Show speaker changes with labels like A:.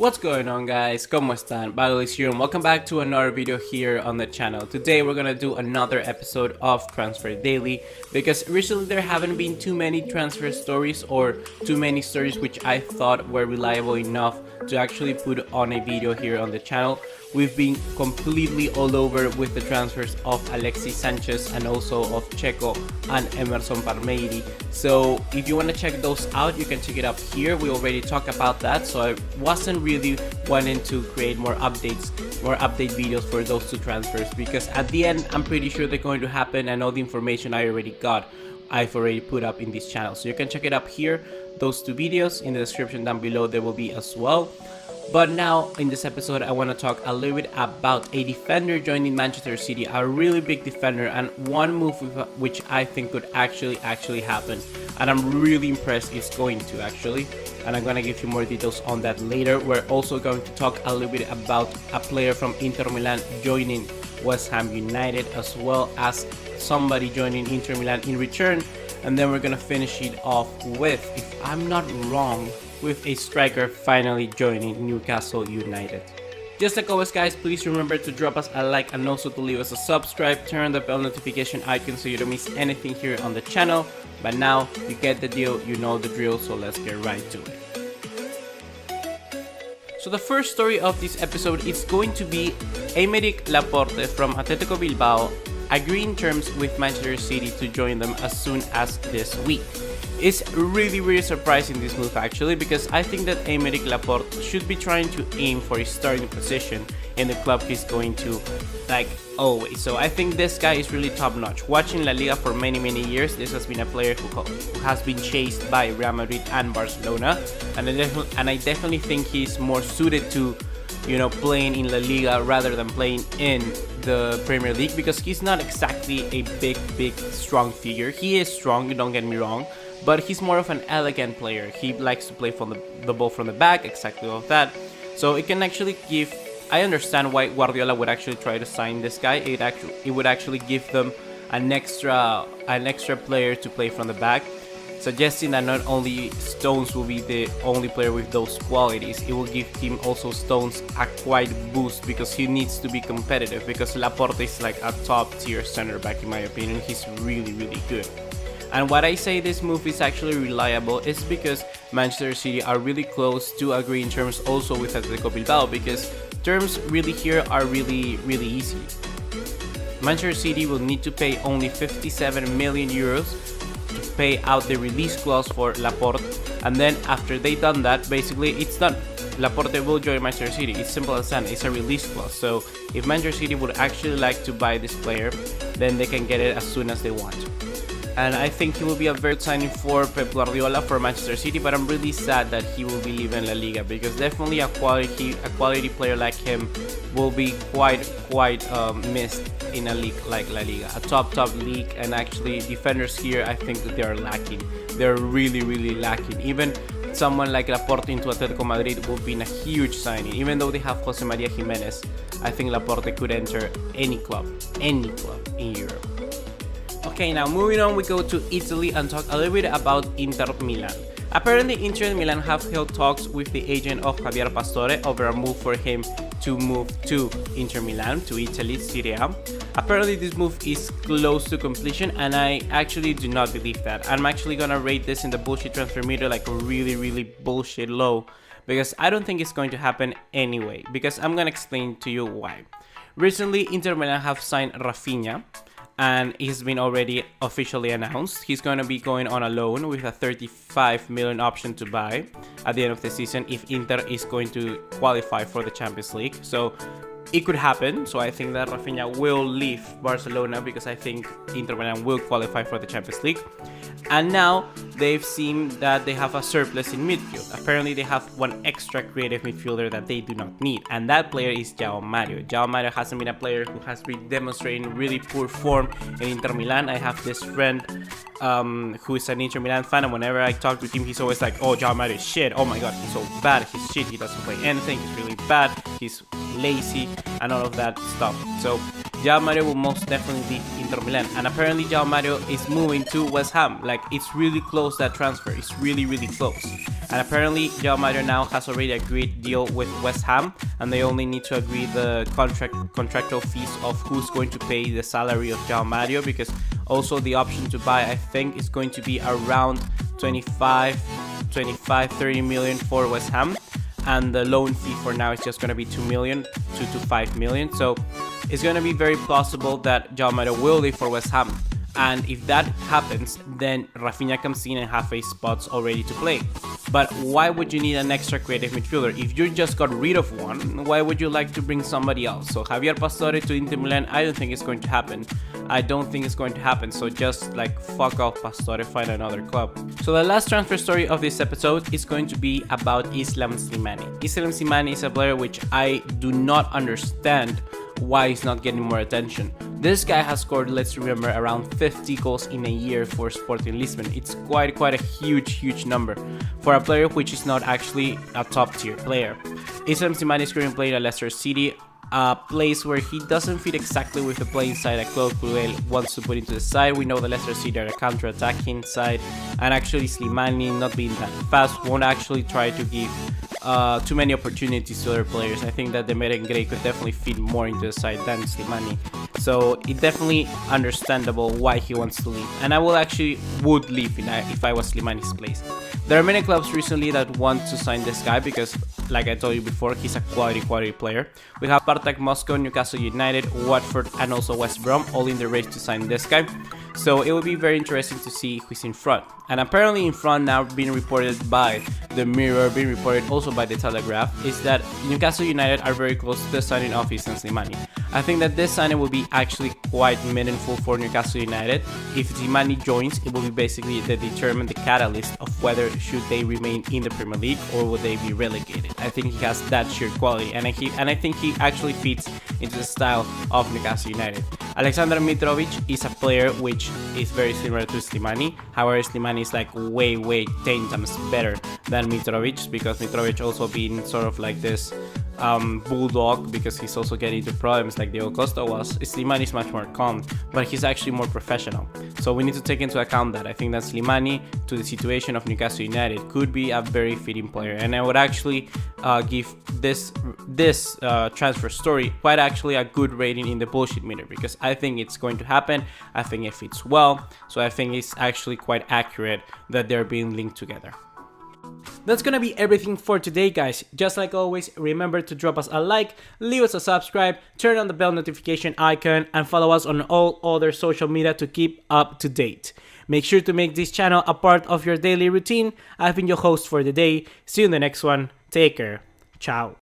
A: What's going on, guys? ¿Cómo están? BugaLuis here and welcome back to another video here on the channel. Today we're gonna do another episode of Transfer Daily because recently there haven't been too many transfer stories or too many stories which I thought were reliable enough to actually put on a video here on the channel. We've been completely all over with the transfers of Alexis Sanchez and also of Dzeko and Emerson Palmeiri. So if you want to check those out, you can check it up here. We already talked about that, so I wasn't really wanting to create more update videos for those two transfers because at the end I'm pretty sure they're going to happen and all the information I've already put up in this channel. So you can check it up here. Those two videos in the description down below, there will be as well. But now in this episode I want to talk a little bit about a defender joining Manchester City, a really big defender, and one move which I think could actually happen, and I'm really impressed it's going to actually, and I'm gonna give you more details on that later. We're also going to talk a little bit about a player from Inter Milan joining West Ham United, as well as somebody joining Inter Milan in return, and then we're gonna finish it off with, if I'm not wrong, with a striker finally joining Newcastle United. Just like always, guys, please remember to drop us a like and also to leave us a subscribe, turn on the bell notification icon so you don't miss anything here on the channel. But now you get the deal, you know the drill, so let's get right to it. So the first story of this episode is going to be Aymeric Laporte from Atletico Bilbao agreeing terms with Manchester City to join them as soon as this week. It's really surprising, this move actually, because I think that Aymeric Laporte should be trying to aim for his starting position in the club he's going to, like always. So I think this guy is really top notch. Watching La Liga for many years, this has been a player who has been chased by Real Madrid and Barcelona, and I definitely think he's more suited to, you know, playing in La Liga rather than playing in the Premier League, because he's not exactly a big strong figure. He is strong, don't get me wrong, but he's more of an elegant player. He likes to play from the ball from the back, exactly like that. So it can actually give, I understand why Guardiola would actually try to sign this guy. It would actually give them an extra player to play from the back, suggesting that not only Stones will be the only player with those qualities, it will give him also Stones a quite boost because he needs to be competitive, because Laporte is like a top tier center back in my opinion. He's really good. And what I say this move is actually reliable is because Manchester City are really close to agreeing terms also with Atletico Bilbao, because terms really here are really easy. Manchester City will need to pay only 57 million euros to pay out the release clause for Laporte, and then after they done that, basically it's done. Laporte will join Manchester City. It's simple as that. It's a release clause. So if Manchester City would actually like to buy this player, then they can get it as soon as they want. And I think he will be a very good signing for Pep Guardiola for Manchester City, but I'm really sad that he will be leaving La Liga, because definitely a quality player like him will be quite missed in a league like La Liga, a top league. And actually defenders here, I think that they are lacking. They're really lacking. Even someone like Laporte into Atletico Madrid would be a huge signing. Even though they have Jose Maria Jimenez, I think Laporte could enter any club in Europe. Okay, now moving on, we go to Italy and talk a little bit about Inter Milan. Apparently Inter Milan have held talks with the agent of Javier Pastore over a move for him to move to Inter Milan, to Italy, Serie A. Apparently this move is close to completion, and I actually do not believe that. I'm actually gonna rate this in the bullshit transfer meter like really bullshit low, because I don't think it's going to happen anyway, because I'm gonna explain to you why. Recently Inter Milan have signed Rafinha, and he's been already officially announced. He's going to be going on a loan with a 35 million option to buy at the end of the season if Inter is going to qualify for the Champions League. So it could happen. So I think that Rafinha will leave Barcelona, because I think Inter Milan will qualify for the Champions League. And now they've seen that they have a surplus in midfield. Apparently they have one extra creative midfielder that they do not need, and that player is Joao Mario. Joao Mario hasn't been a player who has been demonstrating really poor form in Inter Milan. I have this friend who is an Inter Milan fan, and whenever I talk with him, he's always like, oh, Joao Mario is shit, oh my god, he's so bad, he's shit, he doesn't play anything, he's really bad, he's lazy, and all of that stuff. So Joao Mario will most definitely leave Inter Milan, and apparently Joao Mario is moving to West Ham. Like, it's really close, that transfer, it's really close. And apparently Joao Mario now has already agreed deal with West Ham, and they only need to agree the contractual fees of who's going to pay the salary of Joao Mario, because also the option to buy, I think, is going to be around 30 million for West Ham, and the loan fee for now is just going to be 2 to 5 million. So it's going to be very plausible that Joao Mario will leave for West Ham. And if that happens, then Rafinha comes in and have a spots already to play. But why would you need an extra creative midfielder? If you just got rid of one, why would you like to bring somebody else? So Javier Pastore to Inter Milan, I don't think it's going to happen. So just like fuck off, Pastore, find another club. So the last transfer story of this episode is going to be about Islam Slimani. Islam Slimani is a player which I do not understand why he's not getting more attention. This guy has scored, let's remember, around 50 goals in a year for Sporting Lisbon. It's quite a huge number for a player which is not actually a top tier player. Islam Slimani is currently playing at Leicester City, a place where he doesn't fit exactly with the playing side that Claude Puel wants to put into the side. We know that Leicester City are a counter-attacking side, and actually Slimani, not being that fast, won't actually try to give too many opportunities to other players. I think that the Merengue could definitely fit more into the side than Slimani. So it's definitely understandable why he wants to leave. And I would leave if I was Slimani's place. There are many clubs recently that want to sign this guy because, like I told you before, he's a quality player. We have Spartak Moscow, Newcastle United, Watford, and also West Brom all in the race to sign this guy. So it will be very interesting to see who's in front. And apparently in front now, being reported by the Mirror, being reported also by the Telegraph, is that Newcastle United are very close to the signing of Islam Slimani. I think that this signing will be actually quite meaningful for Newcastle United. If Slimani joins, it will be basically the catalyst of whether should they remain in the Premier League or will they be relegated. I think he has that sheer quality, and I think he actually fits into the style of Newcastle United. Alexander Mitrovic is a player which is very similar to Slimani. However, Slimani is like way 10 times better than Mitrovic, because Mitrovic also being sort of like this bulldog, because he's also getting into problems like Diego Costa was. Slimani is much more calm, but he's actually more professional. So we need to take into account that. I think that Slimani, to the situation of Newcastle United, could be a very fitting player, and I would actually give this transfer story quite actually a good rating in the bullshit meter, because I think it's going to happen. I think it fits well, so I think it's actually quite accurate that they're being linked together. That's gonna be everything for today, guys. Just like always, remember to drop us a like, leave us a subscribe, turn on the bell notification icon, and follow us on all other social media to keep up to date. Make sure to make this channel a part of your daily routine. I've been your host for the day. See you in the next one. Take care. Ciao.